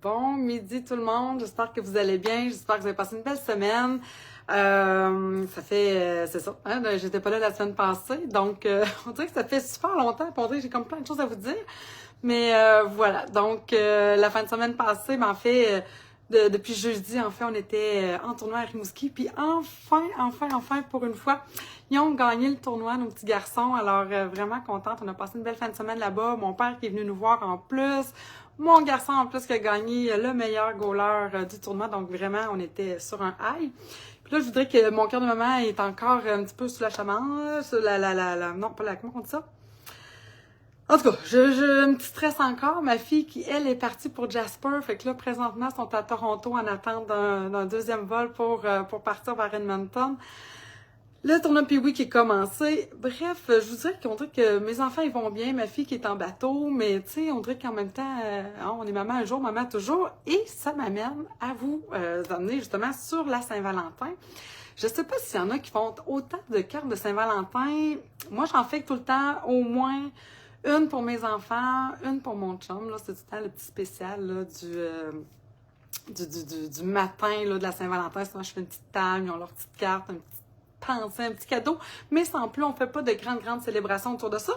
Bon midi tout le monde, j'espère que vous allez bien, j'espère que vous avez passé une belle semaine. C'est ça, hein, j'étais pas là la semaine passée, donc on dirait que ça fait super longtemps, puis on dirait que j'ai comme plein de choses à vous dire. Mais voilà, donc la fin de semaine passée, ben, en fait, depuis jeudi, en fait, on était en tournoi à Rimouski, puis enfin, pour une fois, ils ont gagné le tournoi, nos petits garçons. Alors, vraiment contente, on a passé une belle fin de semaine là-bas. Mon père qui est venu nous voir en plus. Mon garçon, en plus, qui a gagné le meilleur goaler du tournoi. Donc, vraiment, on était sur un high. Puis là, je voudrais que mon cœur de maman est encore un petit peu sous la chamade. Sur non, pas la, comment on dit ça? En tout cas, j'ai un petit stress encore. Ma fille qui, elle, est partie pour Jasper. Fait que là, présentement, ils sont à Toronto en attente d'un deuxième vol pour partir vers Edmonton. Le tournoi Pee-Wee qui est commencé. Bref, je vous dirais qu'on dirait que mes enfants, ils vont bien. Ma fille qui est en bateau. Mais, tu sais, on dirait qu'en même temps, on est maman un jour, maman toujours. Et ça m'amène à vous amener justement sur la Saint-Valentin. Je sais pas s'il y en a qui font autant de cartes de Saint-Valentin. Moi, j'en fais tout le temps au moins une pour mes enfants, une pour mon chum. Là, c'est tout le temps le petit spécial là, du matin là, de la Saint-Valentin. Souvent, je fais une petite table, ils ont leur petite carte, un petit pensée, un petit cadeau. Mais sans plus, on fait pas de grandes célébrations autour de ça.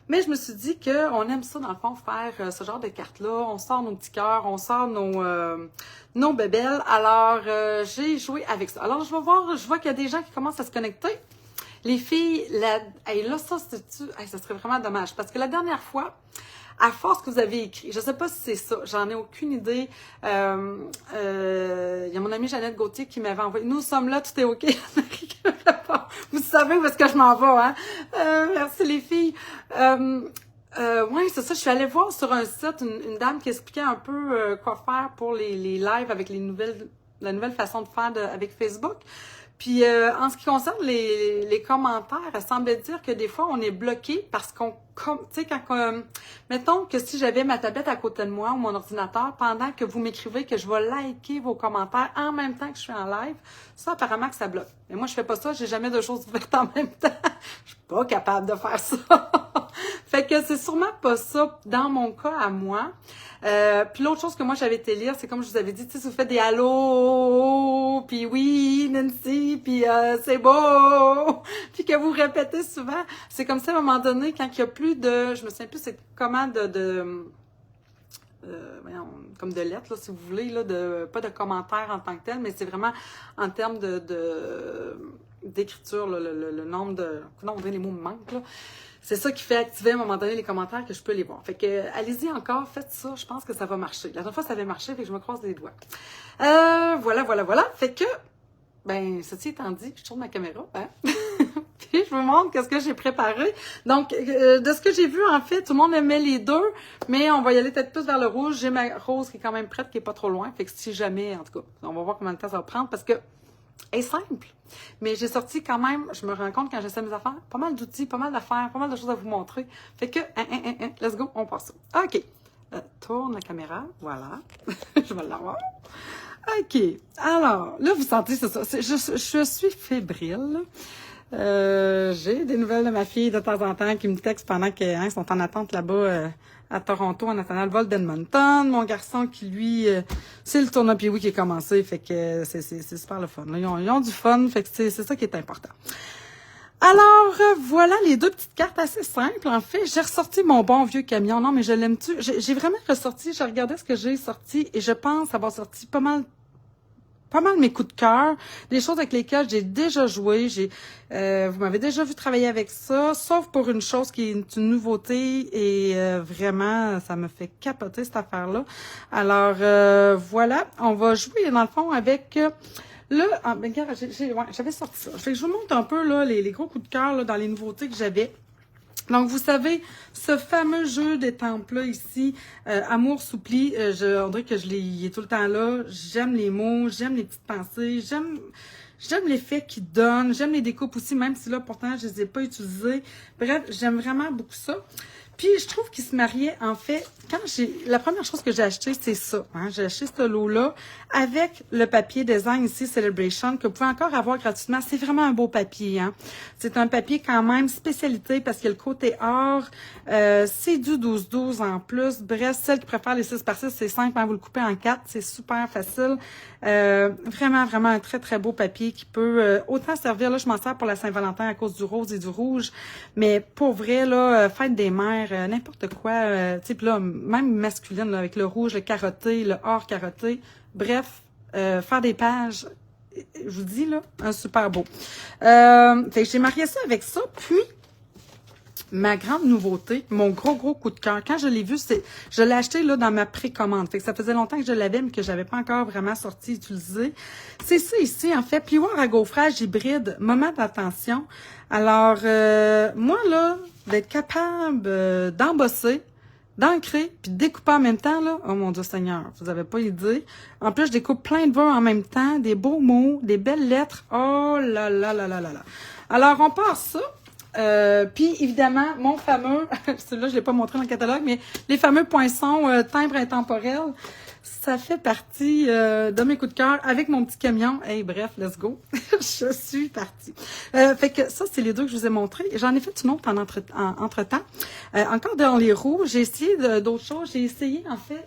Mais je me suis dit qu'on aime ça, dans le fond, faire ce genre de cartes-là. On sort nos petits cœurs, on sort nos bébelles. Alors, j'ai joué avec ça. Alors, je vois qu'il y a des gens qui commencent à se connecter. Les filles, là, ça serait vraiment dommage. Parce que la dernière fois, à force que vous avez écrit, je sais pas si c'est ça, j'en ai aucune idée. Il y a mon amie Jeannette Gauthier qui m'avait envoyé. Nous sommes là, tout est OK. Vous savez où est-ce que je m'en vais, hein? Merci les filles. Oui, c'est ça. Je suis allée voir sur un site une dame qui expliquait un peu quoi faire pour les lives avec la nouvelle façon de faire avec Facebook. Puis, en ce qui concerne les commentaires, elle semblait dire que des fois, on est bloqué parce tu sais, mettons que si j'avais ma tablette à côté de moi ou mon ordinateur, pendant que vous m'écrivez que je vais liker vos commentaires en même temps que je suis en live, ça, apparemment que ça bloque. Mais moi, je fais pas ça, j'ai jamais de choses ouvertes en même temps. Je suis pas capable de faire ça. Fait que c'est sûrement pas ça dans mon cas à moi. Puis l'autre chose que moi j'avais été lire, c'est comme je vous avais dit, tu sais, si vous faites des allô, puis oui, Nancy, puis c'est beau, puis que vous répétez souvent, c'est comme ça à un moment donné, quand il y a plus de, je me souviens plus c'est comment comme de lettres, là, si vous voulez, là, pas de commentaires en tant que tel, mais c'est vraiment en termes d'écriture, le nombre de, non, on dirait les mots me manquent, là. C'est ça qui fait activer à un moment donné les commentaires que je peux les voir. Fait que, allez-y encore, faites ça, je pense que ça va marcher. La dernière fois, ça avait marché, fait que je me croise les doigts. Voilà. Fait que, ceci étant dit, je tourne ma caméra, hein? Puis je vous montre qu'est-ce que j'ai préparé. Donc, de ce que j'ai vu, en fait, tout le monde aimait les deux, mais on va y aller peut-être plus vers le rouge. J'ai ma rose qui est quand même prête, qui est pas trop loin. Fait que si jamais, en tout cas, on va voir combien de temps ça va prendre, parce que elle est simple. Mais j'ai sorti quand même, je me rends compte quand j'essaie mes affaires, pas mal d'outils, pas mal d'affaires, pas mal de choses à vous montrer. Fait que, let's go, on passe ça. OK. Tourne la caméra, voilà. Je vais l'avoir. OK. Alors, là, vous sentez, c'est ça. Je suis fébrile. J'ai des nouvelles de ma fille de temps en temps qui me texte pendant qu'ils sont en attente là-bas à Toronto en attendant le vol d'Edmonton. Mon garçon qui, lui, c'est le tournoi Pee-Wee qui est commencé, fait que c'est super le fun. Là. Ils ont du fun, fait que c'est ça qui est important. Alors, voilà les deux petites cartes assez simples. En fait, j'ai ressorti mon bon vieux camion. Non, mais je l'aime-tu? J'ai vraiment ressorti, je regardais ce que j'ai sorti et je pense avoir sorti pas mal mes coups de cœur, des choses avec lesquelles j'ai déjà joué. Vous m'avez déjà vu travailler avec ça, sauf pour une chose qui est une nouveauté et vraiment, ça me fait capoter cette affaire-là. Alors, voilà, on va jouer dans le fond avec regarde, j'avais sorti ça. Fait que je vous montre un peu là, les gros coups de cœur là, dans les nouveautés que j'avais. Donc, vous savez, ce fameux jeu d'étampes-là ici, Amour soupli, on dirait que il est tout le temps là. J'aime les mots, j'aime les petites pensées, j'aime l'effet qu'il donne, j'aime les découpes aussi, même si là, pourtant, je les ai pas utilisées. Bref, j'aime vraiment beaucoup ça. Puis, je trouve qu'il se mariait, en fait, la première chose que j'ai acheté, c'est ça. Hein, j'ai acheté ce lot-là avec le papier design ici, Celebration, que vous pouvez encore avoir gratuitement. C'est vraiment un beau papier. Hein. C'est un papier quand même spécialité parce qu'il y a le côté or. C'est du 12-12 en plus. Bref, celle qui préfère les 6x6, c'est simple. Hein, vous le coupez en 4. C'est super facile. Vraiment, vraiment un très, très beau papier qui peut autant servir. Là, je m'en sers pour la Saint-Valentin à cause du rose et du rouge. Mais pour vrai, là, fête des mères, n'importe quoi. Tu sais, là, même masculine, là, avec le rouge, le carotté, le or carotté. Bref, faire des pages, je vous dis, là, un super beau. Fait que j'ai marié ça avec ça. Puis, ma grande nouveauté, mon gros coup de cœur, quand je l'ai vu, je l'ai acheté là dans ma précommande. Fait que ça faisait longtemps que je l'avais, mais que j'avais pas encore vraiment sorti, utilisé. C'est ça ici, en fait, plioir à gaufrage hybride, moment d'attention. Alors, moi, là, d'être capable d'embosser, d'ancrer, puis de découper en même temps, là, oh mon Dieu Seigneur, vous avez pas idée. En plus, je découpe plein de vœux en même temps, des beaux mots, des belles lettres. Oh là là là là là là. Alors, on part ça. Puis, évidemment, mon fameux, celui-là, je l'ai pas montré dans le catalogue, mais les fameux poinçons timbres intemporels, ça fait partie de mes coups de cœur avec mon petit camion. Hey, bref, let's go. Je suis partie. Fait que ça, c'est les deux que je vous ai montrés. J'en ai fait une autre en entre-temps. Encore dans les roues, j'ai essayé d'autres choses. J'ai essayé, en fait,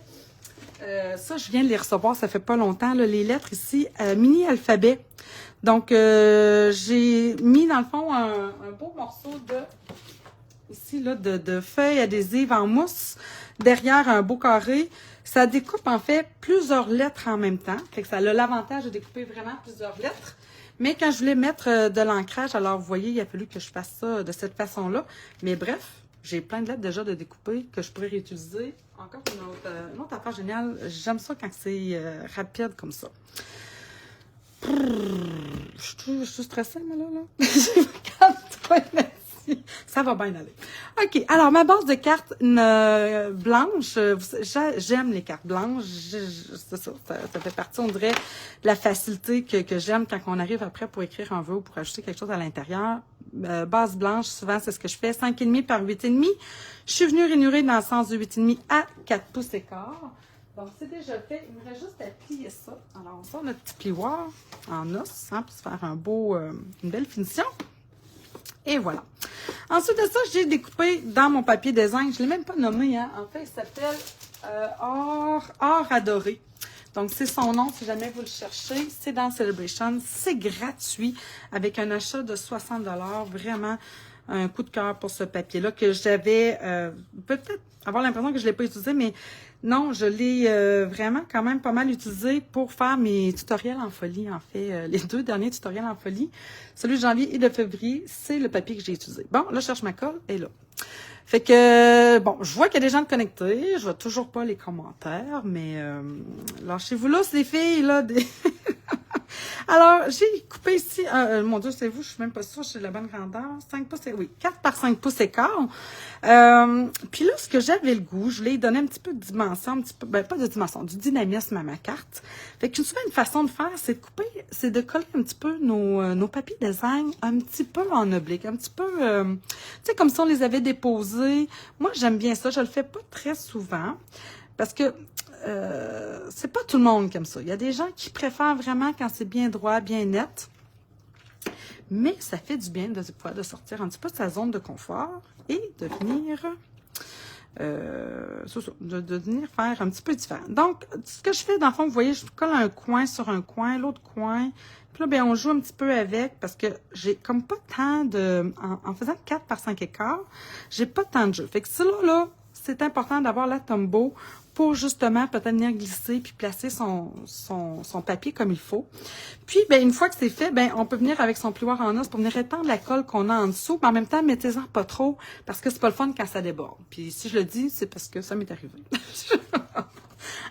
ça, je viens de les recevoir, ça fait pas longtemps, là, les lettres ici, mini-alphabet. Donc, j'ai mis, dans le fond, un beau morceau ici, là, de feuilles adhésives en mousse. Derrière, un beau carré. Ça découpe, en fait, plusieurs lettres en même temps. Fait que ça a l'avantage de découper vraiment plusieurs lettres. Mais quand je voulais mettre de l'ancrage, alors, vous voyez, il a fallu que je fasse ça de cette façon-là. Mais bref, j'ai plein de lettres déjà de découper que je pourrais réutiliser. Encore une autre affaire géniale. J'aime ça quand c'est rapide comme ça. Je suis stressée, moi, là. Calme-toi, merci. Ça va bien aller. OK. Alors, ma base de cartes blanches, j'aime les cartes blanches. C'est ça, ça fait partie, on dirait, de la facilité que j'aime quand on arrive après pour écrire un vœu ou pour ajouter quelque chose à l'intérieur. Base blanche, souvent, c'est ce que je fais. 5,5 par 8,5. Je suis venue rainurer dans le sens de 8,5 à 4 pouces et quart. Donc, c'est déjà fait. Il me reste juste à plier ça. Alors, on sort notre petit plioir en os, hein, pour se faire une belle finition. Et voilà. Ensuite de ça, j'ai découpé dans mon papier design. Je ne l'ai même pas nommé, hein. En fait, il s'appelle Or Adoré. Donc, c'est son nom, si jamais vous le cherchez. C'est dans Celebration. C'est gratuit avec un achat de 60 $. Vraiment, un coup de cœur pour ce papier-là que j'avais peut-être avoir l'impression que je ne l'ai pas utilisé, mais non, je l'ai vraiment quand même pas mal utilisé pour faire mes tutoriels en folie, en fait. Les 2 derniers tutoriels en folie, celui de janvier et de février, c'est le papier que j'ai utilisé. Bon, là, je cherche ma colle, et là. Fait que, bon, je vois qu'il y a des gens connectés, je vois toujours pas les commentaires, mais lâchez-vous là, ces filles, là, des... Alors, j'ai coupé ici, mon Dieu, c'est vous, je suis même pas sûre, je suis de la bonne grandeur, 5 pouces, oui, 4 par 5 pouces et quart. Puis là, ce que j'avais le goût, je voulais donner un petit peu de dimension, un petit peu, ben pas de dimension, du dynamisme à ma carte. Fait que souvent, une façon de faire, c'est de couper, c'est de coller un petit peu nos papiers design un petit peu en oblique, un petit peu, tu sais, comme si on les avait déposés. Moi, j'aime bien ça, je le fais pas très souvent, parce que c'est pas tout le monde comme ça. Il y a des gens qui préfèrent vraiment quand c'est bien droit, bien net. Mais ça fait du bien de pouvoir de sortir un petit peu de sa zone de confort et de venir, de venir faire un petit peu différent. Donc, ce que je fais, dans le fond, vous voyez, je colle un coin sur un coin, l'autre coin. Puis là, bien, on joue un petit peu avec parce que j'ai comme pas tant de... En faisant 4 par 5 écarts, j'ai pas tant de jeu. Fait que ça, là, c'est important d'avoir la tombeau pour justement peut-être venir glisser puis placer son papier comme il faut. Puis, ben une fois que c'est fait, ben on peut venir avec son plioir en os pour venir étendre la colle qu'on a en dessous, mais en même temps, mettez-en pas trop parce que c'est pas le fun quand ça déborde. Puis si je le dis, c'est parce que ça m'est arrivé.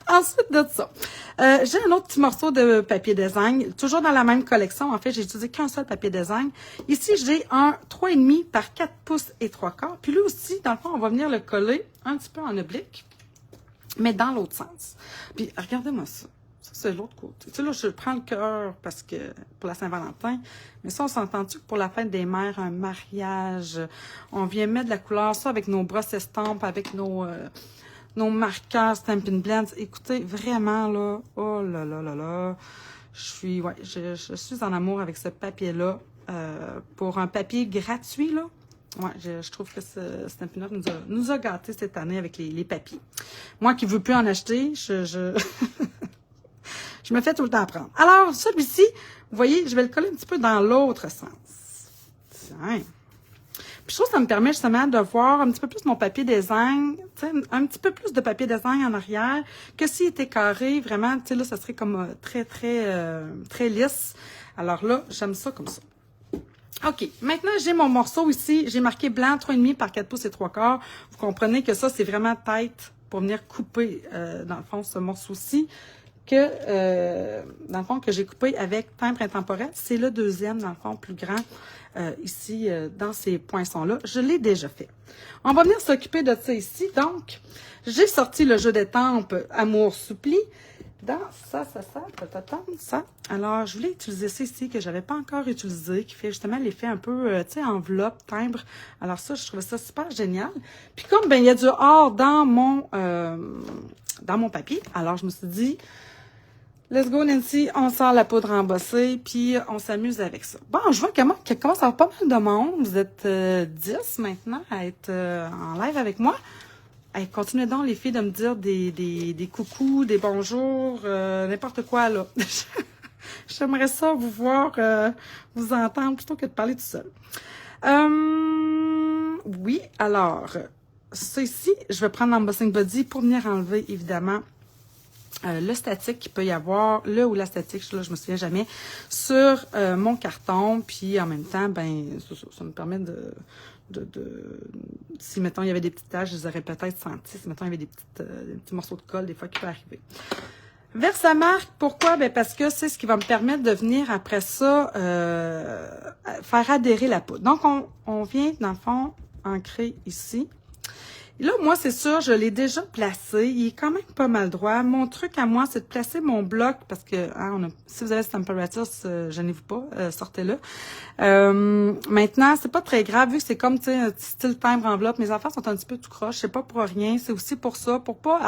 Ensuite de ça, j'ai un autre petit morceau de papier design, toujours dans la même collection. En fait, j'ai utilisé qu'un seul papier design. Ici, j'ai un 3,5 par 4 pouces et 3 quarts. Puis lui aussi, dans le fond, on va venir le coller un petit peu en oblique, mais dans l'autre sens. Puis regardez-moi ça. Ça, c'est l'autre côté. Tu sais, là, je prends le cœur parce que pour la Saint-Valentin. Mais ça, on s'entend-tu que pour la fête des mères, un mariage, on vient mettre de la couleur, ça, avec nos brosses estampes, avec nos marqueurs Stampin' Blends. Écoutez, vraiment, là, oh là là là là, je suis en amour avec ce papier-là. Pour un papier gratuit, là. Ouais, je trouve que Stampin' Up nous a gâtés cette année avec les papiers. Moi qui ne veux plus en acheter, je me fais tout le temps prendre. Alors, celui-ci, vous voyez, je vais le coller un petit peu dans l'autre sens. Tiens. Puis je trouve que ça me permet justement de voir un petit peu plus mon papier design, un petit peu plus de papier design en arrière, que s'il était carré, vraiment, tu sais, là, ça serait comme très, très, très lisse. Alors là, j'aime ça comme ça. OK. Maintenant, j'ai mon morceau ici. J'ai marqué blanc 3,5 par 4 pouces et 3/4. Vous comprenez que ça, c'est vraiment tête pour venir couper, dans le fond, ce morceau-ci, dans le fond, que j'ai coupé avec timbre intemporel. C'est le deuxième, dans le fond, plus grand, ici, dans ces poinçons-là. Je l'ai déjà fait. On va venir s'occuper de ça ici. Donc, j'ai sorti le jeu d'étampes Amour Soupli. Dans ça. Alors, je voulais utiliser ça ici que j'avais pas encore utilisé, qui fait justement l'effet un peu, tu sais, enveloppe, timbre. Alors ça, je trouvais ça super génial. Puis comme, ben, il y a du or dans mon papier, alors je me suis dit, let's go Nancy, on sort la poudre embossée, puis on s'amuse avec ça. Bon, je vois qu'il commence à avoir pas mal de monde. Vous êtes 10 maintenant à être en live avec moi. Hey, continuez donc, les filles, de me dire des coucous, des bonjours, n'importe quoi, là. J'aimerais ça vous voir, vous entendre, plutôt que de parler tout seul. Oui, alors, ça ici, je vais prendre l'embossing body pour venir enlever, évidemment, le statique qu'il peut y avoir, le ou la statique, là, je me souviens jamais, sur mon carton. Puis, en même temps, ben, ça me permet si, mettons, il y avait des petites taches, je les aurais peut-être senties. Si, mettons, il y avait des petits morceaux de colle, des fois, qui peut arriver. Versamark, pourquoi? Ben, parce que c'est ce qui va me permettre de venir, après ça, faire adhérer la poudre. Donc, on vient, dans le fond, ancrer ici. Et là, moi, c'est sûr, je l'ai déjà placé. Il est quand même pas mal droit. Mon truc à moi, c'est de placer mon bloc, parce que si vous avez cette température, gênez-vous pas, sortez-le. Maintenant, c'est pas très grave, vu que c'est comme, tu sais, un style timbre enveloppe. Mes affaires sont un petit peu tout croche. C'est pas pour rien. C'est aussi pour ça, pour pas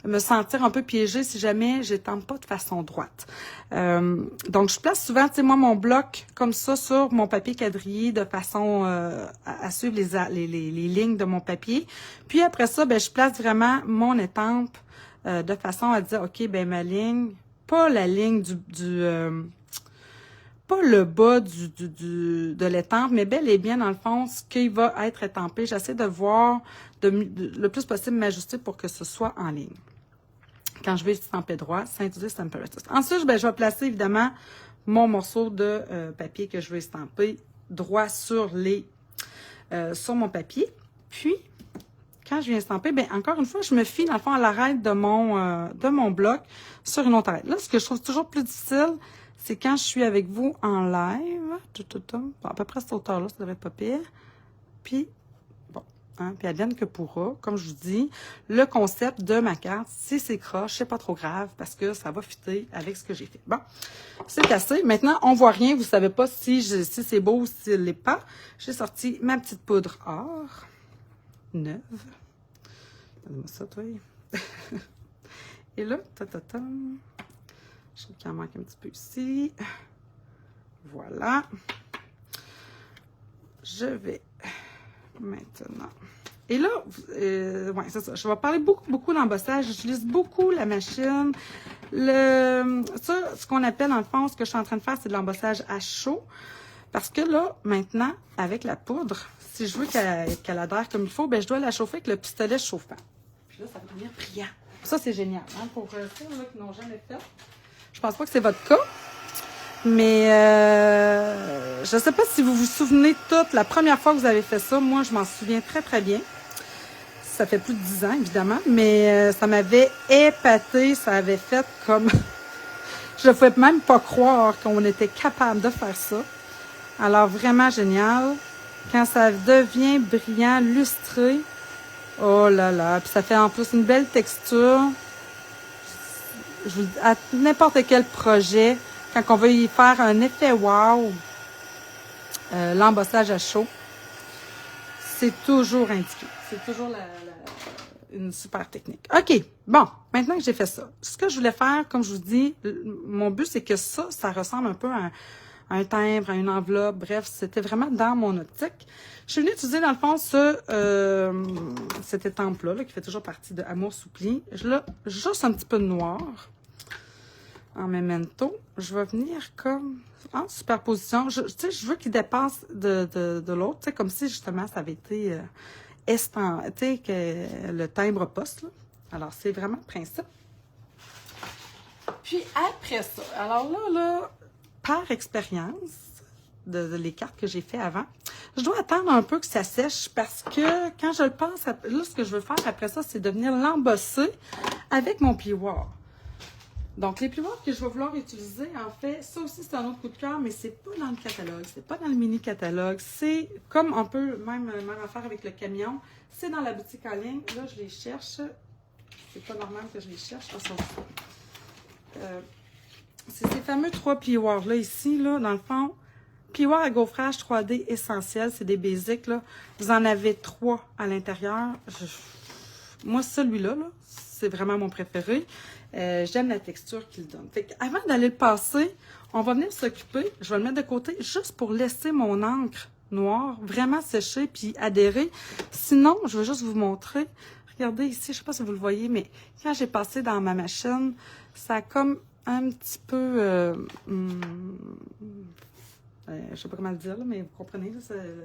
me sentir un peu piégée si jamais j'étends pas de façon droite. Donc, je place souvent, tu sais, moi, mon bloc comme ça sur mon papier quadrillé de façon à suivre les lignes de mon papier. Puis après ça, ben, je place vraiment mon étampe de façon à dire, OK, ben ma ligne, pas la ligne pas le bas de l'étampe, mais bel et bien, dans le fond, ce qui va être étampé. J'essaie de voir le plus possible m'ajuster pour que ce soit en ligne. Quand je vais estamper droit, Saint-Udis Temperatus. Ensuite, ben, je vais placer évidemment mon morceau de papier que je veux estamper droit sur mon papier. Puis, quand je viens estamper, ben, encore une fois, je me fie dans le fond à l'arête de mon bloc sur une autre arête. Là, ce que je trouve toujours plus difficile, c'est quand je suis avec vous en live. À peu près à cette hauteur-là, ça devrait être pas pire. Puis, bon, puis advienne que pourra. Comme je vous dis, le concept de ma carte, si c'est croche, c'est pas trop grave parce que ça va fitter avec ce que j'ai fait. Bon, c'est assez. Maintenant, on voit rien. Vous savez pas si c'est beau ou s'il l'est pas. J'ai sorti ma petite poudre or. Neuve. Donne-moi ça, toi. Et là, je trouve qu'il en manque un petit peu ici. Voilà. Je vais maintenant. Et là, ouais, c'est ça. Je vais parler beaucoup d'embossage. J'utilise beaucoup la machine. Ça, ce qu'on appelle, dans le fond, ce que je suis en train de faire, c'est de l'embossage à chaud. Parce que là, maintenant, avec la poudre, si je veux qu'elle adhère comme il faut, ben, je dois la chauffer avec le pistolet chauffant. Puis là, ça va devenir brillant. Ça, c'est génial. Hein, pour ceux qui n'ont jamais fait. Je pense pas que c'est votre cas. Mais je ne sais pas si vous vous souvenez toutes, la première fois que vous avez fait ça, moi, je m'en souviens très, très bien. Ça fait plus de 10 ans, évidemment, mais ça m'avait épaté. Ça avait fait comme... Je ne pouvais même pas croire qu'on était capable de faire ça. Alors, vraiment génial. Quand ça devient brillant, lustré, oh là là, puis ça fait en plus une belle texture. je vous dis, à n'importe quel projet, quand on veut y faire un effet wow, l'embossage à chaud, c'est toujours indiqué. C'est toujours une super technique. OK, bon, maintenant que j'ai fait ça, ce que je voulais faire, comme je vous dis, mon but, c'est que ça ressemble un peu à un timbre, à une enveloppe, bref, c'était vraiment dans mon optique. Je suis venue utiliser, dans le fond, cette étampe-là, là, qui fait toujours partie de Amour Soupli. Là, juste un petit peu de noir en memento. Je vais venir comme en superposition. Je veux qu'il dépasse de l'autre, tu sais, comme si, justement, ça avait été estampé, que le timbre poste, là. Alors, c'est vraiment le principe. Puis, après ça, alors là, par expérience de les cartes que j'ai fait avant, je dois attendre un peu que ça sèche parce que quand je le passe, là, ce que je veux faire après ça, c'est de venir l'embosser avec mon plioir. Donc, les plioirs que je vais vouloir utiliser, en fait, ça aussi, c'est un autre coup de cœur, mais c'est pas dans le catalogue, c'est pas dans le mini-catalogue. C'est comme un peu, même affaire avec le camion, c'est dans la boutique en ligne. Là, je les cherche. C'est pas normal que je les cherche. C'est ces fameux 3 plioirs-là, ici, là, dans le fond. Plioir à gaufrage 3D essentiel, c'est des basiques, là. Vous en avez 3 à l'intérieur. Moi, celui-là, là, c'est vraiment mon préféré. J'aime la texture qu'il donne. Fait qu'avant d'aller le passer, on va venir s'occuper. Je vais le mettre de côté juste pour laisser mon encre noire vraiment sécher puis adhérer. Sinon, je vais juste vous montrer. Regardez ici, je ne sais pas si vous le voyez, mais quand j'ai passé dans ma machine, ça a comme un petit peu... je sais pas comment le dire, là, mais vous comprenez,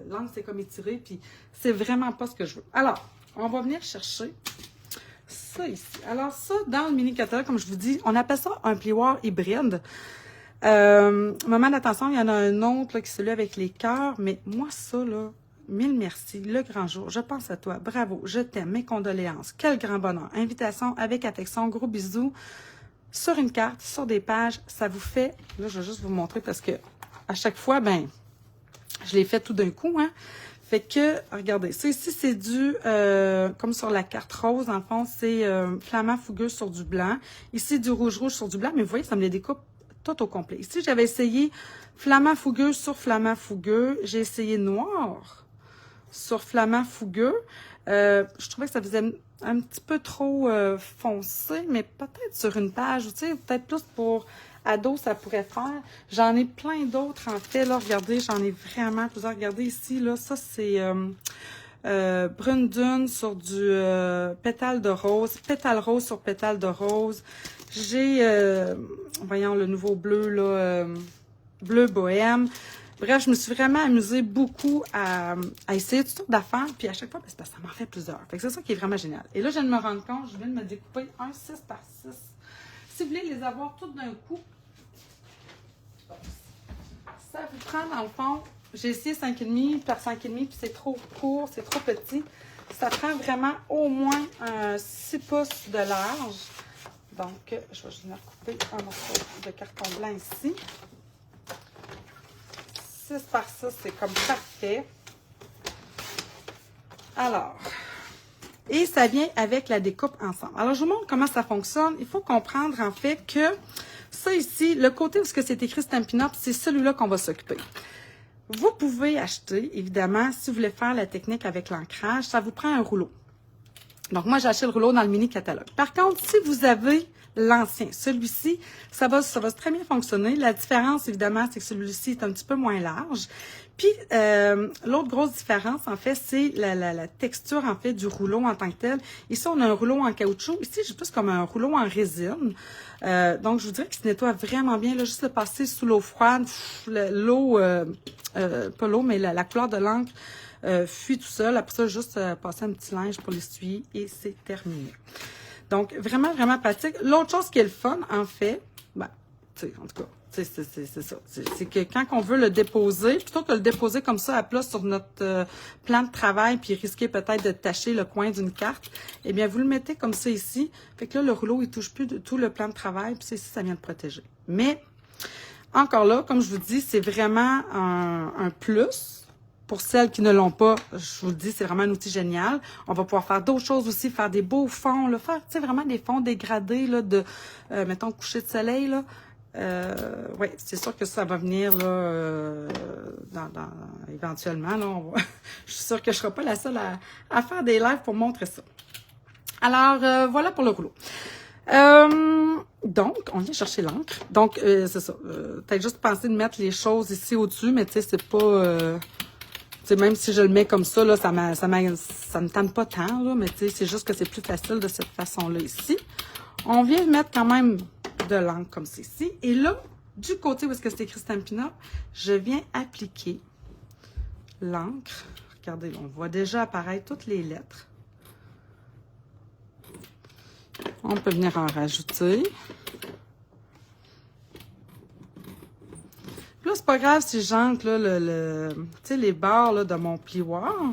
l'angle c'est comme étiré, puis c'est vraiment pas ce que je veux. Alors, on va venir chercher ça ici. Alors ça, dans le mini-catalogue, comme je vous dis, on appelle ça un plioir hybride. Moment d'attention, il y en a un autre là, qui est celui avec les cœurs, mais moi ça, là, mille merci, le grand jour, je pense à toi, bravo, je t'aime, mes condoléances, quel grand bonheur, invitation avec affection, gros bisous, sur une carte, sur des pages, ça vous fait, là je vais juste vous montrer parce que à chaque fois, ben, je l'ai fait tout d'un coup, hein. Fait que, regardez, ça ici, c'est du, comme sur la carte rose, en fond, c'est flamant fougueux sur du blanc. Ici, du rouge sur du blanc, mais vous voyez, ça me les découpe tout au complet. Ici, j'avais essayé flamant fougueux sur flamant fougueux. J'ai essayé noir sur flamant fougueux. Je trouvais que ça faisait un petit peu trop foncé, mais peut-être sur une page, tu sais, peut-être plus pour ado, ça pourrait faire. J'en ai plein d'autres, en fait, là, regardez, j'en ai vraiment plusieurs. Regardez ici, là, ça, c'est brune dune sur du pétale rose sur pétale de rose. J'ai, voyons, le nouveau bleu, là, bleu bohème. Bref, je me suis vraiment amusée beaucoup à essayer toutes sortes d'affaires, puis à chaque fois, ça m'en fait plusieurs. Fait que c'est ça qui est vraiment génial. Et là, je viens de me rendre compte, je viens de me découper un 6 par 6. Si vous voulez les avoir toutes d'un coup, ça vous prend dans le fond, j'ai essayé 5,5 par 5,5, puis c'est trop court, c'est trop petit. Ça prend vraiment au moins un 6 pouces de large. Donc, je vais juste venir couper un morceau de carton blanc ici. 6 par 6, c'est comme parfait. Alors, et ça vient avec la découpe ensemble. Alors, je vous montre comment ça fonctionne. Il faut comprendre, en fait, que ça ici, le côté où c'est écrit Stampin' Up, c'est celui-là qu'on va s'occuper. Vous pouvez acheter, évidemment, si vous voulez faire la technique avec l'ancrage, ça vous prend un rouleau. Donc, moi, j'ai acheté le rouleau dans le mini-catalogue. Par contre, si vous avez l'ancien, celui-ci, ça va très bien fonctionner. La différence, évidemment, c'est que celui-ci est un petit peu moins large. Puis, l'autre grosse différence, en fait, c'est la texture, en fait, du rouleau en tant que tel. Ici, on a un rouleau en caoutchouc. Ici, j'ai plus comme un rouleau en résine. Donc, je vous dirais qu'il se nettoie vraiment bien. Là, juste le passer sous l'eau froide, l'eau, pas l'eau, mais la couleur de l'encre fuit tout seul. Après ça, juste passer un petit linge pour l'essuyer et c'est terminé. Donc, vraiment, vraiment pratique. L'autre chose qui est le fun, en fait, ben, tu sais, en tout cas, c'est ça. C'est que quand on veut le déposer, plutôt que le déposer comme ça à plat sur notre plan de travail, puis risquer peut-être de tacher le coin d'une carte, eh bien, vous le mettez comme ça ici. Fait que là, le rouleau, il touche plus de tout le plan de travail, puis ici, ça vient de protéger. Mais, encore là, comme je vous dis, c'est vraiment un plus pour celles qui ne l'ont pas, je vous le dis, c'est vraiment un outil génial. On va pouvoir faire d'autres choses aussi, faire des beaux fonds, là, faire, tu sais, vraiment des fonds dégradés, là, de, mettons, coucher de soleil, là. Oui, c'est sûr que ça va venir, là, éventuellement, là, je suis sûre que je ne serai pas la seule à faire des lives pour montrer ça. Alors, voilà pour le rouleau. Donc, on vient chercher l'encre. Donc, c'est ça. Peut-être juste penser de mettre les choses ici au-dessus, mais tu sais, c'est pas... tu sais, même si je le mets comme ça, là, ça me tente pas tant, là, mais tu sais, c'est juste que c'est plus facile de cette façon-là ici. On vient mettre quand même de l'encre comme ceci. Et là, du côté où est-ce que c'est écrit Stampin' Up, je viens appliquer l'encre. Regardez, on voit déjà apparaître toutes les lettres. On peut venir en rajouter. Puis là, c'est pas grave si j'entre là, tu sais, les barres là, de mon plioir.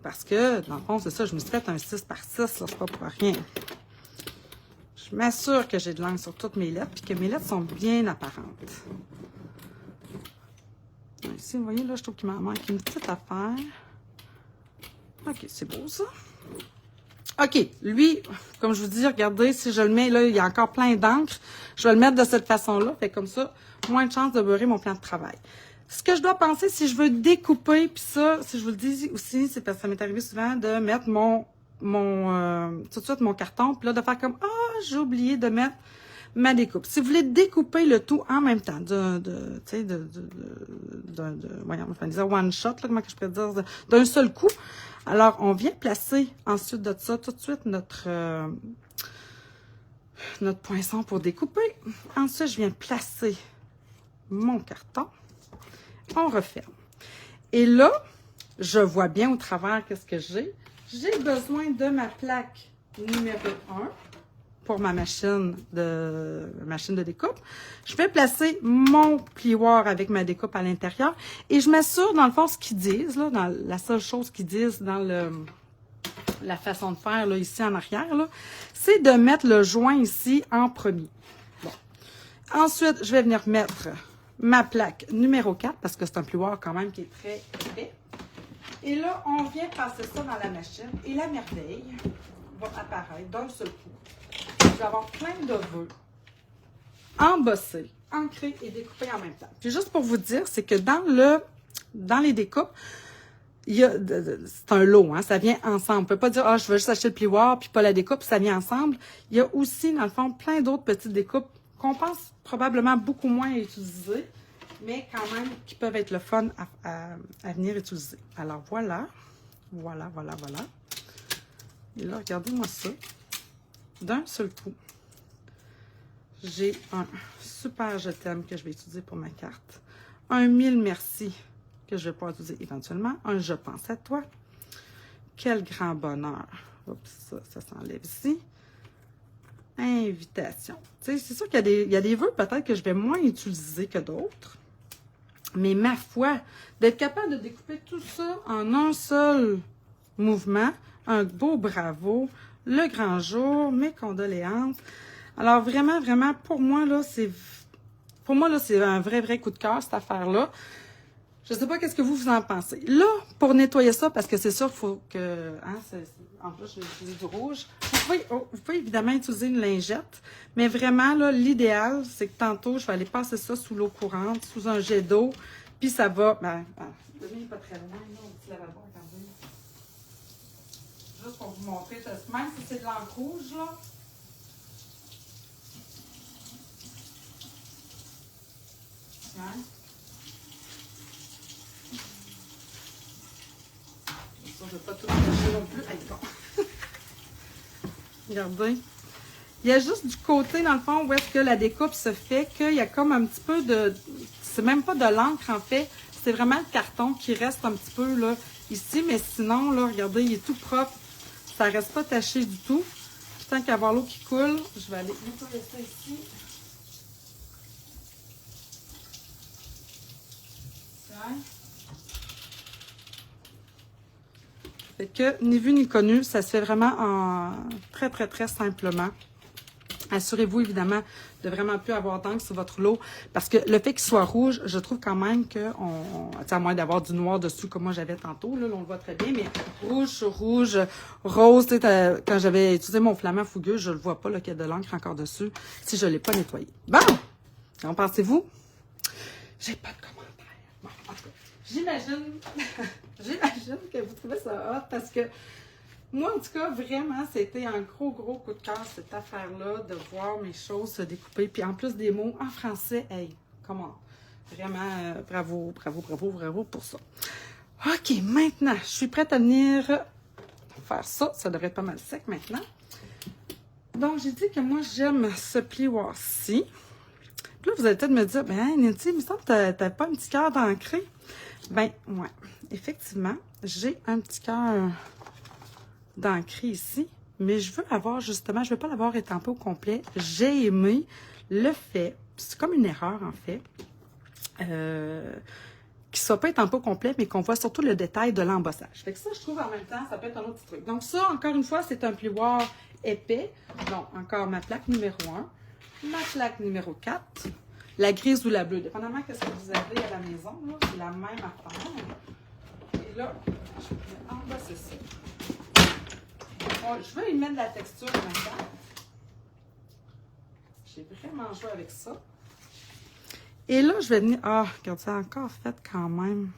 Parce que, dans le fond, c'est ça, je me suis fait un 6 par 6, là, c'est pas pour rien. Je m'assure que j'ai de l'encre sur toutes mes lettres, puis que mes lettres sont bien apparentes. Ici, vous voyez, là, je trouve qu'il m'en manque une petite affaire. OK, c'est beau, ça. OK, lui, comme je vous dis, regardez, si je le mets, là, il y a encore plein d'encre. Je vais le mettre de cette façon-là. Fait comme ça, moins de chances de beurrer mon plan de travail. Ce que je dois penser, si je veux découper, puis ça, si je vous le dis aussi, c'est parce que ça m'est arrivé souvent de mettre tout de suite mon carton, puis là, de faire comme, j'ai oublié de mettre ma découpe. Si vous voulez découper le tout en même temps, voyons, enfin, dire one shot, là, comment que je peux dire, d'un seul coup. Alors, on vient placer ensuite de ça tout de suite notre poinçon pour découper. Ensuite, je viens placer mon carton. On referme. Et là, je vois bien au travers qu'est-ce que j'ai. J'ai besoin de ma plaque numéro 1 pour ma machine de découpe. Je vais placer mon plioir avec ma découpe à l'intérieur et je m'assure, dans le fond, ce qu'ils disent, là, dans la seule chose qu'ils disent dans la façon de faire, là, ici en arrière, là, c'est de mettre le joint ici en premier. Bon. Ensuite, je vais venir mettre ma plaque numéro 4, parce que c'est un plioir quand même qui est très épais. Et là, on vient passer ça dans la machine et la merveille va apparaître d'un seul coup. Je vais avoir plein de vœux embossés, ancrés et découpés en même temps. Puis juste pour vous dire, c'est que dans les découpes, c'est un lot, hein, ça vient ensemble. On ne peut pas dire, je veux juste acheter le plioir puis pas la découpe, ça vient ensemble. Il y a aussi, dans le fond, plein d'autres petites découpes qu'on pense probablement beaucoup moins à utiliser, mais quand même qui peuvent être le fun à venir utiliser. Alors voilà. Et là, regardez-moi ça. D'un seul coup, j'ai un super je t'aime que je vais utiliser pour ma carte. Un 1000 merci que je vais pouvoir utiliser éventuellement. Un je pense à toi. Quel grand bonheur. Oups, ça s'enlève ici. Invitation. Tu sais, c'est sûr qu'il y a des vœux peut-être que je vais moins utiliser que d'autres. Mais ma foi, d'être capable de découper tout ça en un seul mouvement, un beau bravo, le grand jour, mes condoléances. Alors vraiment, vraiment, pour moi, là, c'est un vrai coup de cœur, cette affaire-là. Je ne sais pas qu'est-ce que vous en pensez. Là, pour nettoyer ça, parce que c'est sûr qu'il faut que... en plus, j'ai utilisé du rouge. Vous pouvez évidemment utiliser une lingette, mais vraiment, là, l'idéal, c'est que tantôt, je vais aller passer ça sous l'eau courante, sous un jet d'eau, puis ça va... le mien n'est pas très loin, là, au petit lavabo, regardez. Juste pour vous montrer, même si c'est de l'encre rouge, là. Hein? Ça, je ne vais pas tout cacher non plus. Allez, bon. Regardez. Il y a juste du côté, dans le fond, où est-ce que la découpe se fait, qu'il y a comme un petit peu de... C'est même pas de l'encre, en fait. C'est vraiment le carton qui reste un petit peu, là, ici. Mais sinon, là, regardez, il est tout propre. Ça reste pas taché du tout. Puis, tant qu'à avoir l'eau qui coule, je vais aller nettoyer ça ici. Tiens. Fait que, ni vu ni connu, ça se fait vraiment très simplement. Assurez-vous, évidemment, de vraiment plus avoir d'encre sur votre lot, parce que le fait qu'il soit rouge, je trouve quand même que, à moins d'avoir du noir dessus, comme moi j'avais tantôt, là, on le voit très bien, mais rouge sur rouge, rose, quand j'avais utilisé mon flamant fougueux, je le vois pas, qu'il y a de l'encre encore dessus, si je l'ai pas nettoyé. Bon! Qu'en pensez-vous? J'ai pas de commentaires. Bon, en tout cas, j'imagine que vous trouvez ça hot, parce que moi, en tout cas, vraiment, c'était un gros coup de cœur, cette affaire-là, de voir mes choses se découper. Puis en plus des mots en français, hey, comment? Vraiment, bravo pour ça. OK, maintenant, je suis prête à venir faire ça. Ça devrait être pas mal sec maintenant. Donc, j'ai dit que moi, j'aime ce plioir-ci. Puis là, vous allez peut-être me dire, ben, Nancy, il me semble que t'as pas un petit cœur d'ancré. Ben, ouais, effectivement, j'ai un petit cœur d'ancrer ici, mais je veux avoir justement, je veux pas l'avoir étampé au complet. J'ai aimé le fait, c'est comme une erreur en fait, qu'il soit pas étampé au complet, mais qu'on voit surtout le détail de l'embossage. Fait que ça, je trouve en même temps, ça peut être un autre petit truc. Donc ça, encore une fois, c'est un plioir épais. Donc, encore ma plaque numéro 1, ma plaque numéro 4, la grise ou la bleue, dépendamment de ce que vous avez à la maison, c'est la même affaire. Et là, je vais embosser ça. Bon, je veux y mettre de la texture maintenant. J'ai vraiment joué avec ça. Et là, je vais venir... Ah, regardez, ça a encore fait quand même.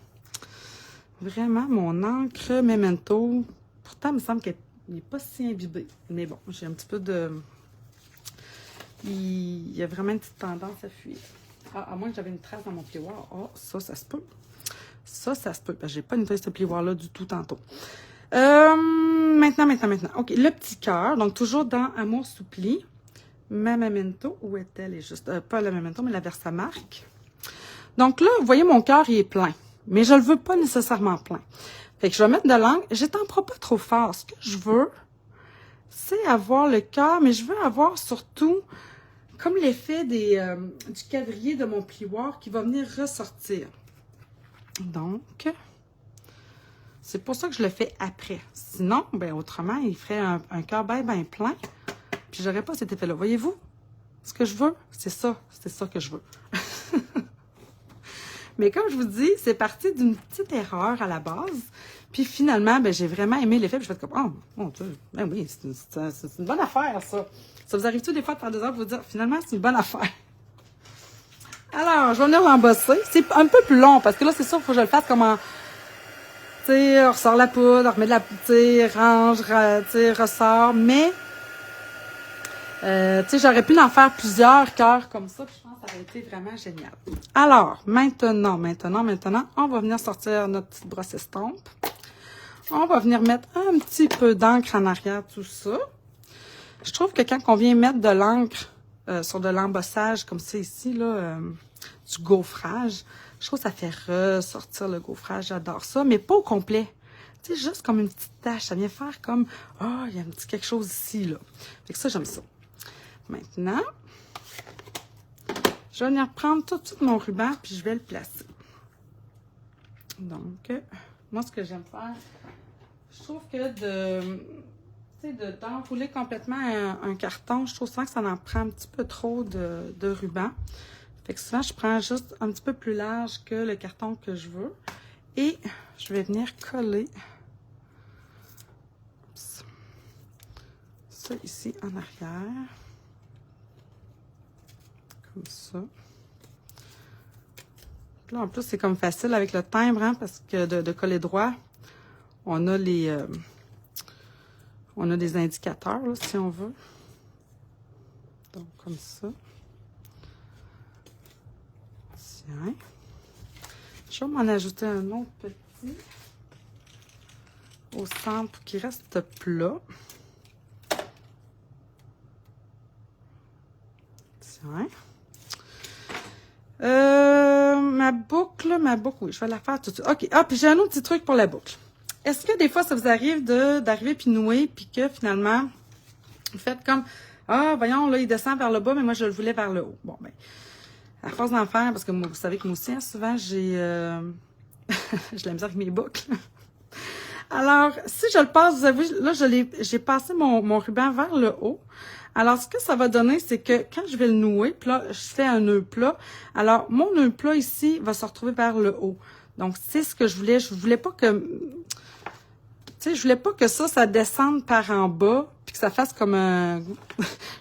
Vraiment, mon encre Memento. Pourtant, il me semble qu'elle n'est pas si imbibée. Mais bon, j'ai un petit peu de... Il y a vraiment une petite tendance à fuir. Ah, à moins que j'avais une trace dans mon plioir. Oh, ça se peut. Ça se peut. Parce que j'ai pas nettoyé ce plioir-là du tout tantôt. Maintenant. OK, le petit cœur. Donc, toujours dans Amour Soupli. Ma Memento. Où est-elle? Elle est juste... pas la Memento, mais la Versamark. Donc là, vous voyez, mon cœur, il est plein. Mais je le veux pas nécessairement plein. Fait que je vais mettre de l'encre. J'étends pas trop fort. Ce que je veux, c'est avoir le cœur, mais je veux avoir surtout comme l'effet du quadrillé de mon plioir qui va venir ressortir. Donc... c'est pour ça que je le fais après. Sinon, ben autrement, il ferait un cœur bien plein. Puis j'aurais pas cet effet-là. Voyez-vous? Ce que je veux, c'est ça. C'est ça que je veux. Mais comme je vous dis, c'est parti d'une petite erreur à la base. Puis finalement, ben j'ai vraiment aimé l'effet. Puis je fais comme, oh, mon Dieu, ben oui, c'est une bonne affaire, ça. Ça vous arrive-tu des fois de faire des heures pour vous dire, finalement, c'est une bonne affaire? Alors, je vais venir l'embosser. C'est un peu plus long, parce que là, c'est sûr, il faut que je le fasse comme en... on ressort la poudre, on remet de la, range, ressort, mais, j'aurais pu en faire plusieurs cœurs comme ça, puis je pense que ça aurait été vraiment génial. Alors, maintenant, on va venir sortir notre petite brosse estompe. On va venir mettre un petit peu d'encre en arrière, tout ça. Je trouve que quand on vient mettre de l'encre sur de l'embossage comme ça ici, là, du gaufrage, je trouve que ça fait ressortir le gaufrage. J'adore ça, mais pas au complet. Tu sais, juste comme une petite tache. Ça vient faire comme, oh, il y a un petit quelque chose ici, là. Fait que ça, j'aime ça. Maintenant, je vais venir prendre tout de suite mon ruban, puis je vais le placer. Donc, moi, ce que j'aime faire, je trouve que d'enrouler complètement un carton, je trouve souvent que ça en prend un petit peu trop de ruban. Fait que souvent, je prends juste un petit peu plus large que le carton que je veux. Et je vais venir coller ça ici en arrière. Comme ça. Là, en plus, c'est comme facile avec le timbre, hein, parce que de coller droit, on a des indicateurs, là, si on veut. Donc, comme ça. Tiens. Je vais m'en ajouter un autre petit au centre pour qu'il reste plat. Tiens. Ma boucle, oui, je vais la faire tout de suite. OK. Ah, puis j'ai un autre petit truc pour la boucle. Est-ce que des fois, ça vous arrive d'arriver puis nouer, puis que finalement, vous faites comme, ah, voyons, là, il descend vers le bas, mais moi, je le voulais vers le haut. Bon, ben, à force d'en faire, parce que vous savez que moi aussi, hein, souvent, j'ai la misère avec mes boucles. Alors, si je le passe, vous avez vu, là, j'ai passé mon ruban vers le haut. Alors, ce que ça va donner, c'est que quand je vais le nouer, puis là, je fais un nœud plat. Alors, mon nœud plat ici va se retrouver vers le haut. Donc, c'est ce que je voulais. Je voulais pas que... Tu sais, je voulais pas que ça descende par en bas, puis que ça fasse comme un...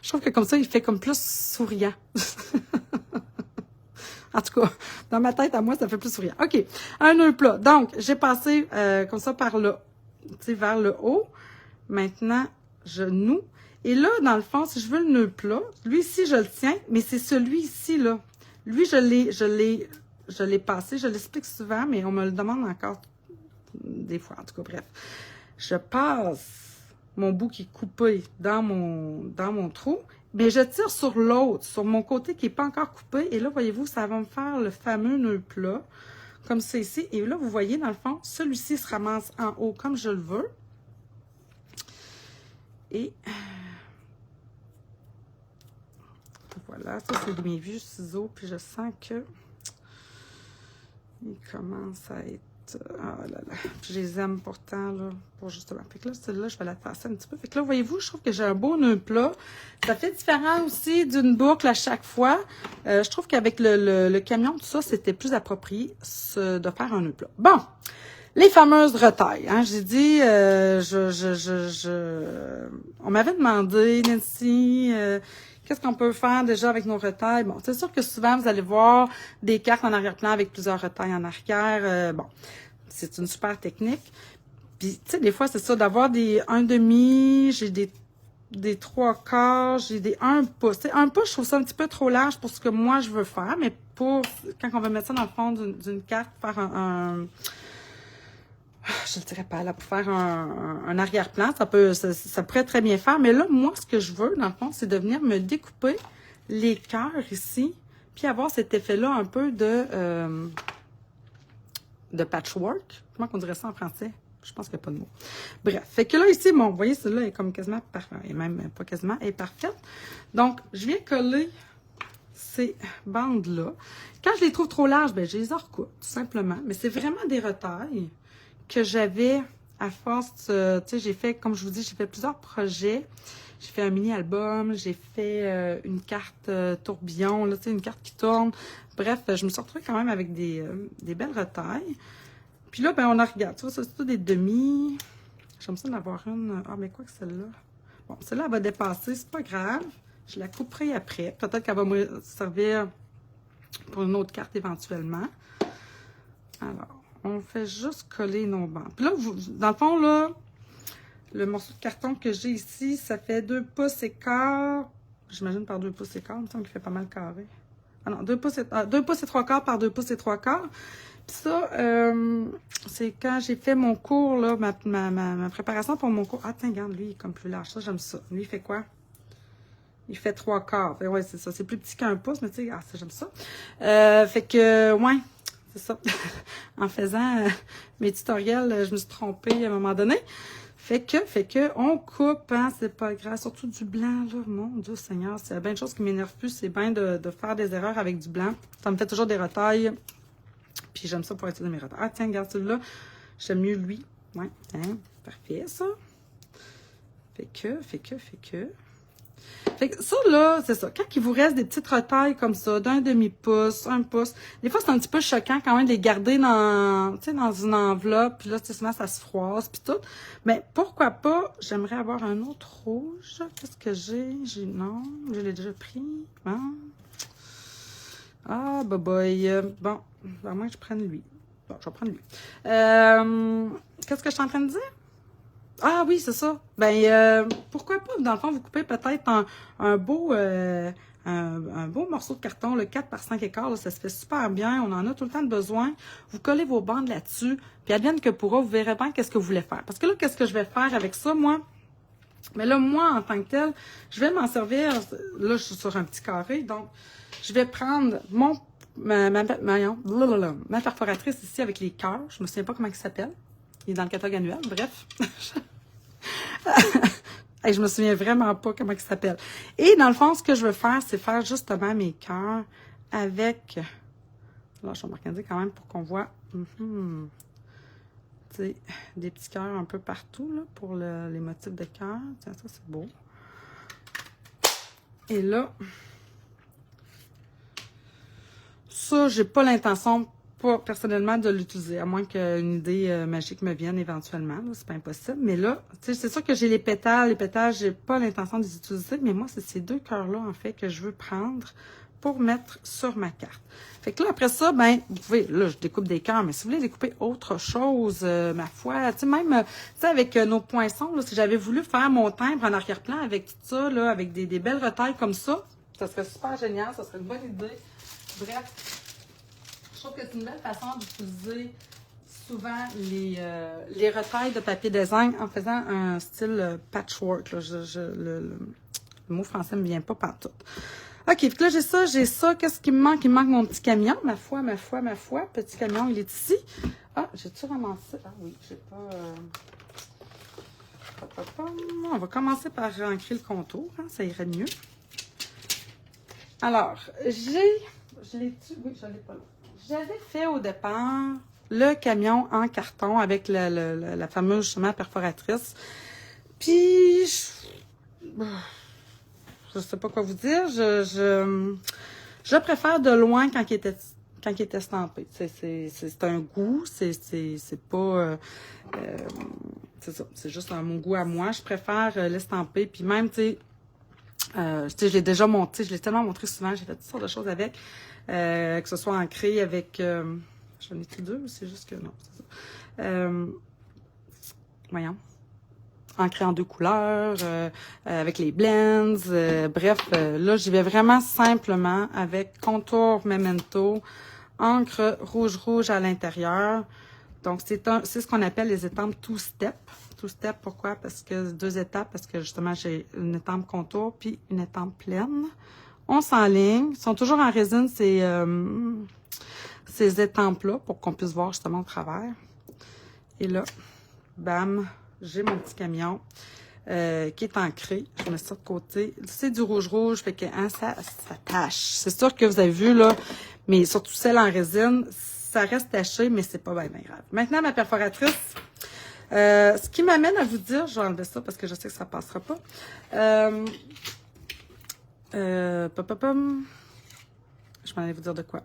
Je trouve que comme ça, il fait comme plus souriant. En tout cas, dans ma tête, à moi, ça fait plus souriant. OK, un nœud plat. Donc, j'ai passé comme ça par le... Tu sais, vers le haut. Maintenant, je noue. Et là, dans le fond, si je veux le nœud plat, lui ici, je le tiens, mais c'est celui ici, là. Lui, je l'ai passé. Je l'explique souvent, mais on me le demande encore des fois. En tout cas, bref. Je passe mon bout qui est coupé dans mon trou, mais je tire sur l'autre, sur mon côté qui n'est pas encore coupé. Et là, voyez-vous, ça va me faire le fameux nœud plat, comme c'est ici. Et là, vous voyez, dans le fond, celui-ci se ramasse en haut comme je le veux. Et voilà, ça c'est mes vieux ciseaux, puis je sens que il commence à être... Ah là là, puis je les aime pourtant, là, pour justement. Fait que là, celle-là, je vais la tasser un petit peu. Fait que là, voyez-vous, je trouve que j'ai un beau nœud plat. Ça fait différent aussi d'une boucle à chaque fois. Je trouve qu'avec le camion, tout ça, c'était plus approprié de faire un nœud plat. Bon! Les fameuses retailles, hein, j'ai dit, on m'avait demandé, Nancy, qu'est-ce qu'on peut faire déjà avec nos retailles? Bon, c'est sûr que souvent, vous allez voir des cartes en arrière-plan avec plusieurs retailles en arrière. Bon, c'est une super technique. Puis, tu sais, des fois, c'est ça, d'avoir des 1/2, j'ai des 3/4, j'ai des 1 pouce. Tu sais, 1 pouce, je trouve ça un petit peu trop large pour ce que moi, je veux faire, mais pour, quand on va mettre ça dans le fond d'une carte, faire je ne dirais pas là, pour faire un arrière-plan, ça pourrait très bien faire. Mais là, moi, ce que je veux, dans le fond, c'est de venir me découper les cœurs ici, puis avoir cet effet-là un peu de patchwork. Comment on dirait ça en français? Je pense qu'il n'y a pas de mot. Bref, fait que là, ici, bon, vous voyez, celle-là est comme quasiment parfaite, et même pas quasiment, elle est parfaite. Donc, je viens coller ces bandes-là. Quand je les trouve trop larges, ben, je les recoute, tout simplement. Mais c'est vraiment des retailles que j'avais à force, tu sais, j'ai fait, comme je vous dis, j'ai fait plusieurs projets. J'ai fait un mini-album, j'ai fait une carte tourbillon, là, tu sais, une carte qui tourne. Bref, je me suis retrouvée quand même avec des belles retailles. Puis là, ben, on en regarde. Tu vois, ça, c'est tout des demi. J'aime ça d'en avoir une. Ah, mais quoi que celle-là? Bon, celle-là, elle va dépasser, c'est pas grave. Je la couperai après. Peut-être qu'elle va me servir pour une autre carte éventuellement. Alors, on fait juste coller nos bandes. Puis là, dans le fond, là, le morceau de carton que j'ai ici, ça fait 2 pouces et quart. J'imagine par 2 pouces et quart. Il me semble qu'il fait pas mal carré. Ah non, 2 pouces et 3/4 par 2 pouces et 3/4. Puis ça, c'est quand j'ai fait mon cours, là, ma préparation pour mon cours. Ah, tiens, regarde, lui, il est comme plus large. Ça, j'aime ça. Lui, il fait quoi? Il fait 3/4. Ouais, c'est ça. C'est plus petit qu'un pouce, mais tu sais, ah, ça, j'aime ça. Fait que, ouais. C'est ça. En faisant mes tutoriels, je me suis trompée à un moment donné. Fait que, on coupe, hein, c'est pas grave. Surtout du blanc, là. Mon Dieu Seigneur, c'est bien de choses qui m'énervent plus. C'est bien de faire des erreurs avec du blanc. Ça me fait toujours des retailles. Puis j'aime ça pour utiliser mes retailles. Ah, tiens, regarde celui-là. J'aime mieux lui. Ouais, hein, parfait, ça. Fait que. Fait que ça, là, c'est ça. Quand il vous reste des petites retailles comme ça, d'un demi-pouce, 1 pouce, des fois, c'est un petit peu choquant quand même de les garder dans, tu sais, dans une enveloppe. Puis là, tu sais, souvent, ça se froisse, puis tout. Mais pourquoi pas, j'aimerais avoir un autre rouge. Qu'est-ce que j'ai? Non, je l'ai déjà pris. Bon. Ah, boy. Bon, à moins que je prenne lui. Bon, je vais prendre lui. Qu'est-ce que je suis en train de dire? Ah oui, c'est ça. Ben, pourquoi pas, dans le fond, vous coupez peut-être un beau morceau de carton, le 4 par 5 écarts, là, ça se fait super bien, on en a tout le temps de besoin. Vous collez vos bandes là-dessus, puis advienne que pourra, vous verrez bien qu'est-ce que vous voulez faire. Parce que là, qu'est-ce que je vais faire avec ça, moi? Mais là, moi, en tant que tel, je vais m'en servir, là, je suis sur un petit carré, donc, je vais prendre ma perforatrice ici avec les cœurs, je me souviens pas comment il s'appelle. Il est dans le catalogue annuel, bref. Hey, je me souviens vraiment pas comment il s'appelle. Et dans le fond, ce que je veux faire, c'est faire justement mes cœurs avec... Là, je vais m'organiser quand même pour qu'on voit tu sais, des petits cœurs un peu partout là, pour les motifs de cœur. Tiens, ça, c'est beau. Et là, ça, j'ai pas l'intention, pas personnellement, de l'utiliser, à moins qu'une idée magique me vienne éventuellement. C'est pas impossible. Mais là, tu sais, c'est sûr que j'ai les pétales. Les pétales, j'ai pas l'intention de les utiliser, mais moi, c'est ces deux cœurs-là, en fait, que je veux prendre pour mettre sur ma carte. Fait que là, après ça, ben, vous pouvez, là, je découpe des cœurs, mais si vous voulez découper autre chose, ma foi, tu sais, même, tu sais, avec nos poinçons, là, si j'avais voulu faire mon timbre en arrière-plan avec tout ça, là, avec des belles retailles comme ça serait super génial, ça serait une bonne idée. Bref, je trouve que c'est une belle façon d'utiliser souvent les retailles de papier design en faisant un style patchwork, là. Le mot français ne me vient pas partout. OK, puis là, j'ai ça. Qu'est-ce qui me manque? Il me manque mon petit camion. Ma foi. Petit camion, il est ici. Ah, j'ai-tu ramassé? Ah oui, j'ai pas... On va commencer par ancrer le contour, hein, ça irait mieux. Alors, je l'ai-tu? Oui, je l'ai pas là. J'avais fait au départ le camion en carton avec la fameuse, justement, perforatrice. Puis... Je sais pas quoi vous dire. Je préfère de loin quand il est estampé. C'est un goût. C'est pas... c'est ça. C'est juste mon goût à moi. Je préfère l'estamper. Puis même, tu sais, je l'ai déjà monté. Je l'ai tellement montré souvent. J'ai fait toutes sortes de choses avec. Que ce soit ancré avec... j'en ai-tu deux ou c'est juste que... Non, c'est ça. Voyons. Ancré en deux couleurs, avec les blends, bref, là, j'y vais vraiment simplement avec contour Memento, encre rouge à l'intérieur. Donc, c'est ce qu'on appelle les étampes two-step. Two-step, pourquoi? Parce que deux étapes, parce que justement, j'ai une étampe contour puis une étampe pleine. On s'enligne. Ils sont toujours en résine, ces étampes-là, pour qu'on puisse voir justement au travers. Et là, bam! J'ai mon petit camion qui est ancré. Je mets ça de côté. C'est du rouge, fait que hein, ça tache. C'est sûr que vous avez vu, là, mais surtout celle en résine, ça reste taché, mais c'est pas bien grave. Maintenant, ma perforatrice, ce qui m'amène à vous dire, je vais enlever ça parce que je sais que ça passera pas. Je m'en allais vous dire de quoi.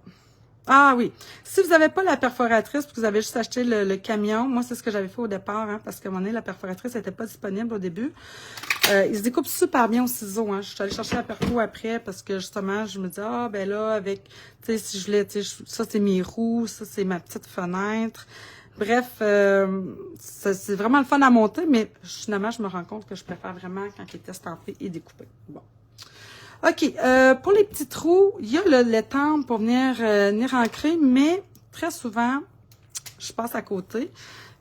Ah oui, si vous n'avez pas la perforatrice, puis que vous avez juste acheté le camion, moi c'est ce que j'avais fait au départ, hein, parce qu'à un moment donné, la perforatrice n'était pas disponible au début. Il se découpe super bien au ciseau, hein. Je suis allée chercher la perco après, parce que justement, je me dis, ah ben là, avec, tu sais, si je voulais, tu sais, ça c'est mes roues, ça c'est ma petite fenêtre. Bref, c'est vraiment le fun à monter, mais finalement, je me rends compte que je préfère vraiment quand il est estampé et découpé. Bon. OK, pour les petits trous, il y a l'étampe pour venir ancrer, mais très souvent, je passe à côté.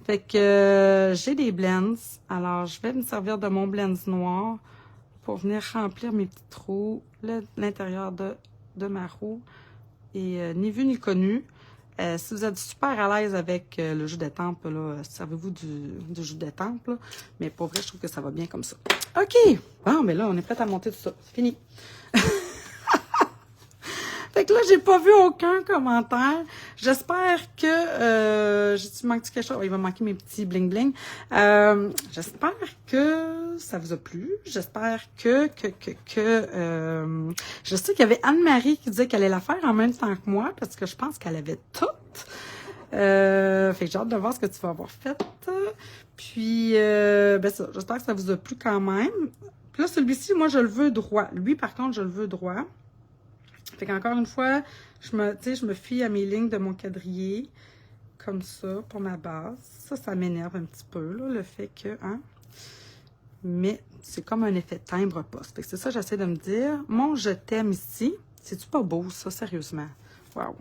Fait que j'ai des blends. Alors, je vais me servir de mon blends noir pour venir remplir mes petits trous, l'intérieur de ma roue. Et ni vu ni connu. Si vous êtes super à l'aise avec le jus d'étampe, là, servez-vous du jus d'étampe, là. Mais pour vrai, je trouve que ça va bien comme ça. OK! Bon, mais là, on est prêt à monter tout ça. C'est fini. Fait que là, j'ai pas vu aucun commentaire. J'espère que... j'ai-tu manqué quelque chose? Oh, il va manquer mes petits bling-bling. J'espère que ça vous a plu. J'espère que je sais qu'il y avait Anne-Marie qui disait qu'elle allait la faire en même temps que moi, parce que je pense qu'elle avait tout. Fait que j'ai hâte de voir ce que tu vas avoir fait. Puis, ben ça, j'espère que ça vous a plu quand même. Puis là, celui-ci, moi, je le veux droit. Lui, par contre, je le veux droit. Fait qu'encore une fois, je me fie à mes lignes de mon quadrillé, comme ça, pour ma base. Ça m'énerve un petit peu, là, le fait que, hein. Mais c'est comme un effet timbre-poste. Fait que c'est ça que j'essaie de me dire. Mon je t'aime ici. C'est-tu pas beau, ça, sérieusement? Wow!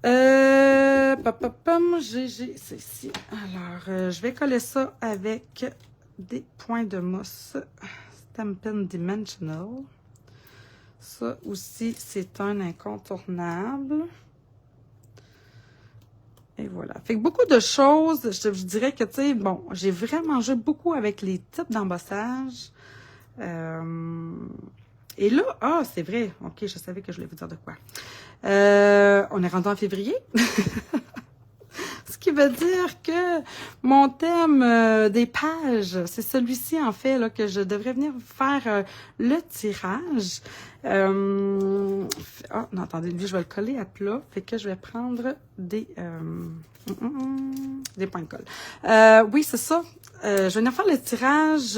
C'est ici. Alors, je vais coller ça avec des points de mousse Stampin' Dimensional. Ça aussi, c'est un incontournable. Et voilà. Fait que beaucoup de choses, je dirais que, tu sais, bon, j'ai vraiment joué beaucoup avec les types d'embossage. Et là, c'est vrai. OK, je savais que je voulais vous dire de quoi. On est rendu en février. Ce qui veut dire que mon thème des pages, c'est celui-ci en fait là que je devrais venir faire le tirage. Oh, non, attendez, lui, je vais le coller à plat. Fait que je vais prendre des points de colle. Oui, c'est ça. Je vais venir faire le tirage.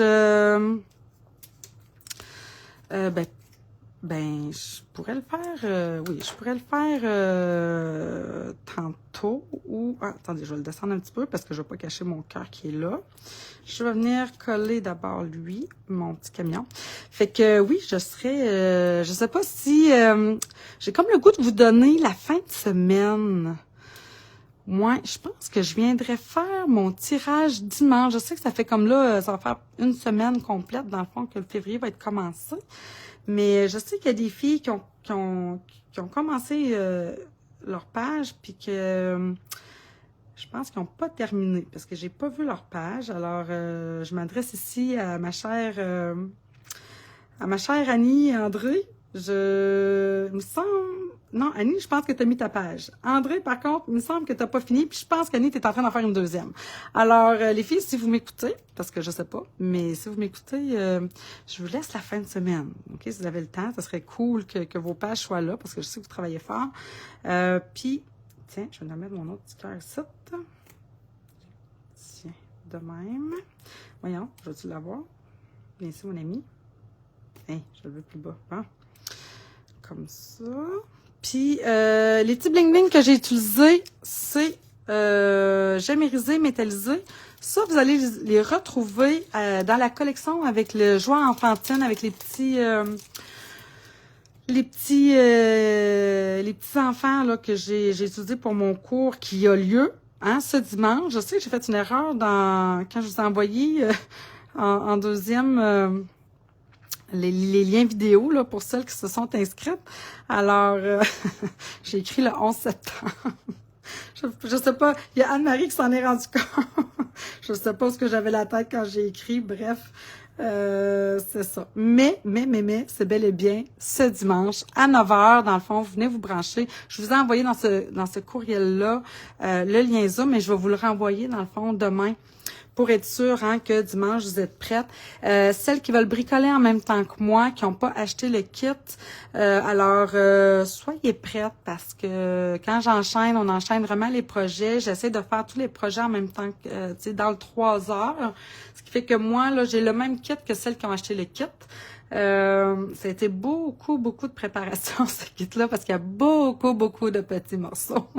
Je pourrais le faire, oui, je pourrais le faire tantôt ou... Ah, attendez, je vais le descendre un petit peu parce que je ne vais pas cacher mon cœur qui est là. Je vais venir coller d'abord lui, mon petit camion. Fait que oui, je serais... je sais pas si... j'ai comme le goût de vous donner la fin de semaine. Moi, je pense que je viendrais faire mon tirage dimanche. Je sais que ça fait comme là, ça va faire une semaine complète, dans le fond, que le février va être commencé. Mais je sais qu'il y a des filles qui ont commencé leur page, puis que je pense qu'ils n'ont pas terminé, parce que j'ai pas vu leur page. Alors, je m'adresse ici à ma chère Annie et André. Il me semble... Non, Annie, je pense que tu as mis ta page. André, par contre, il me semble que tu n'as pas fini, puis je pense qu'Annie, tu es en train d'en faire une deuxième. Alors, les filles, si vous m'écoutez, parce que je sais pas, mais si vous m'écoutez, je vous laisse la fin de semaine. OK? Si vous avez le temps, ça serait cool que vos pages soient là, parce que je sais que vous travaillez fort. Puis, tiens, je vais en mettre mon autre petit cœur ici. Tiens, de même. Voyons, je vais-tu l'avoir? Bien ici, mon ami. Hein, je le veux plus bas. Bon. Comme ça. Puis, les petits bling-bling que j'ai utilisés, c'est gémérisé, métallisé. Ça, vous allez les retrouver dans la collection avec le joie enfantine, avec les petits enfants là que j'ai utilisés pour mon cours qui a lieu ce dimanche. Je sais que j'ai fait une erreur quand je vous ai envoyé en deuxième... les liens vidéo là pour celles qui se sont inscrites. Alors, j'ai écrit le 11 septembre. Je sais pas, il y a Anne-Marie qui s'en est rendue compte. Je sais pas ce que j'avais la tête quand j'ai écrit. Bref, c'est ça. Mais, c'est bel et bien ce dimanche à 9h, dans le fond, vous venez vous brancher. Je vous ai envoyé dans ce courriel-là le lien Zoom, mais je vais vous le renvoyer, dans le fond, demain, pour être sûr que dimanche, vous êtes prêtes. Celles qui veulent bricoler en même temps que moi, qui n'ont pas acheté le kit, alors soyez prêtes parce que quand j'enchaîne, on enchaîne vraiment les projets. J'essaie de faire tous les projets en même temps que, tu sais, dans le 3 heures. Ce qui fait que moi, là, j'ai le même kit que celles qui ont acheté le kit. Ça a été beaucoup de préparation, ce kit-là, parce qu'il y a beaucoup de petits morceaux.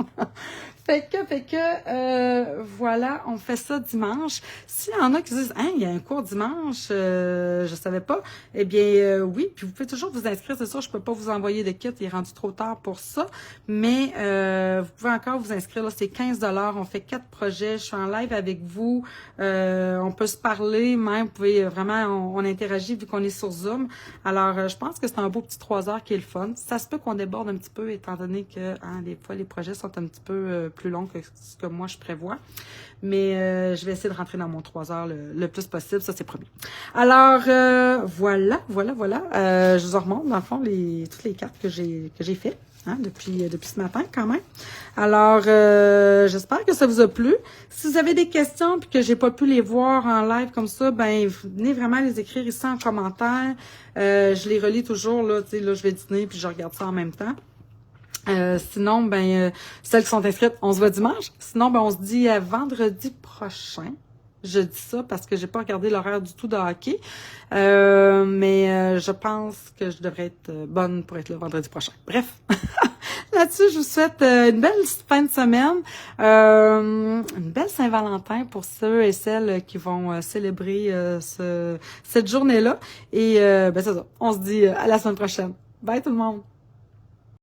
Fait que, voilà, on fait ça dimanche. S'il y en a qui disent, hein, il y a un cours dimanche, je savais pas, eh bien, oui, puis vous pouvez toujours vous inscrire, c'est sûr, je peux pas vous envoyer de kit, il est rendu trop tard pour ça, mais vous pouvez encore vous inscrire, là, c'est 15$, on fait 4 projets, je suis en live avec vous, on peut se parler, même, vous pouvez vraiment, on interagit vu qu'on est sur Zoom. Alors, je pense que c'est un beau petit 3 heures qui est le fun. Ça se peut qu'on déborde un petit peu, étant donné que, des fois, les projets sont un petit peu plus long que ce que moi je prévois. Mais je vais essayer de rentrer dans mon 3 heures le plus possible, ça c'est promis. Alors, voilà. Je vous en remonte, dans le fond, toutes les cartes que j'ai fait depuis ce matin quand même. Alors, j'espère que ça vous a plu. Si vous avez des questions puis que j'ai pas pu les voir en live comme ça, ben venez vraiment les écrire ici en commentaire. Je les relis toujours, là, tu sais, là, je vais dîner puis je regarde ça en même temps. Sinon, celles qui sont inscrites, on se voit dimanche. Sinon, on se dit à vendredi prochain. Je dis ça parce que j'ai pas regardé l'horaire du tout de hockey. Mais je pense que je devrais être bonne pour être là vendredi prochain. Bref. Là-dessus, je vous souhaite une belle fin de semaine. Une belle Saint-Valentin pour ceux et celles qui vont célébrer cette journée-là. Et c'est ça. On se dit à la semaine prochaine. Bye tout le monde!